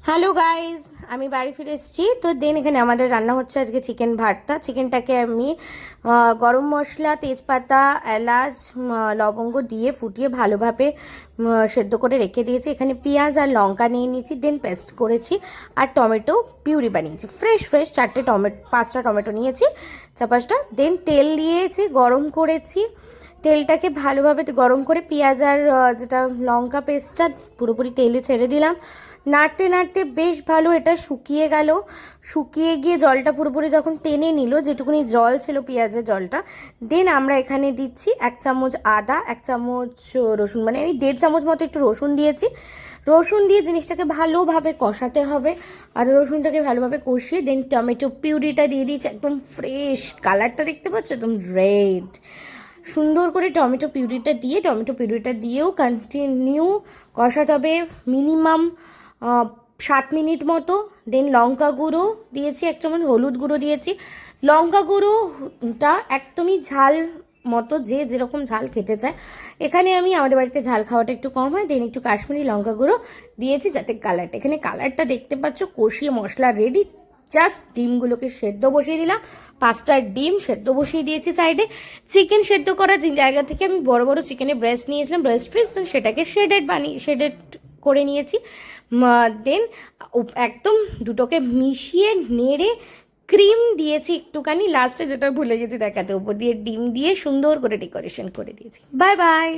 Hello guys, আমি বাড়ি ফিরে এসেছি। তো দেন এখানে আমাদের রান্না হচ্ছে আজকে চিকেন ভর্তা। চিকেনটাকে আমি গরম মশলা, তেজপাতা, এলাচ, লবঙ্গ দিয়ে ফুটিয়ে ভালোভাবে সেদ্ধ করে রেখে দিয়েছি। এখানে পেঁয়াজ আর লঙ্কা নিয়ে নিয়েছি, দেন পেস্ট করেছি আর টমেটো পিউরি বানিয়েছি। ফ্রেশ 5টা টমেটো নিয়েছি, 4-5টা। দেন তেল দিয়েছি, গরম করেছি। তেলটাকে ভালোভাবে গরম করে পেঁয়াজ আর যেটা লঙ্কা পেস্টটা পুরোপুরি তেলে ছেড়ে দিলাম। নাড়তে নাড়তে বেশ ভালো এটা শুকিয়ে গেল। শুকিয়ে গিয়ে জলটা পুরোপুরি যখন টেনে নিল, যেটুকুনি জল ছিল পেঁয়াজের জলটা, দেন আমরা এখানে দিচ্ছি 1 চামচ আদা, 1 চামচ রসুন, মানে আমি 1.5 চামচ মতো একটু রসুন দিয়েছি। রসুন দিয়ে জিনিসটাকে ভালোভাবে কষাতে হবে। আর রসুনটাকে ভালোভাবে কষিয়ে দেন টমেটো পিউরিটা দিয়ে দিয়েছি। একদম ফ্রেশ, কালারটা দেখতে পাচ্ছ একদম রেড। সুন্দর করে টমেটো পিউরিটা দিয়েও কন্টিনিউ কষাতে হবে মিনিমাম 7 মিনিট মতো। দেন লঙ্কা গুঁড়ো দিয়েছি 1 চামচ, হলুদ গুঁড়ো দিয়েছি। লঙ্কা গুঁড়োটা একদমই ঝাল মতো, যে যেরকম ঝাল খেতে চায়। এখানে আমি আমাদের বাড়িতে ঝাল খাওয়াটা একটু কম হয়, দেন একটু কাশ্মীরি লঙ্কা গুঁড়ো দিয়েছি যাতে কালারটা, এখানে কালারটা দেখতে পাচ্ছ। কষিয়ে মশলা রেডি। জাস্ট ডিমগুলোকে সেদ্ধ বসিয়ে দিলাম। 5টা ডিম সেদ্ধ বসিয়ে দিয়েছি সাইডে। চিকেন সেদ্ধ করার জায়গা থেকে আমি বড় বড় চিকেনের ব্রেস্ট নিয়েছিলাম, ব্রেস্ট পিস, তো সেটাকে শেডেড করে নিয়েছি। দেন একদম দুটোকে মিশিয়ে নেড়ে ক্রিম দিয়েছি একটুখানি লাস্টে, যেটা ভুলে গেছি দেখাতে, উপর দিয়ে ডিম দিয়ে সুন্দর করে ডেকোরেশন করে দিয়েছি। Bye bye.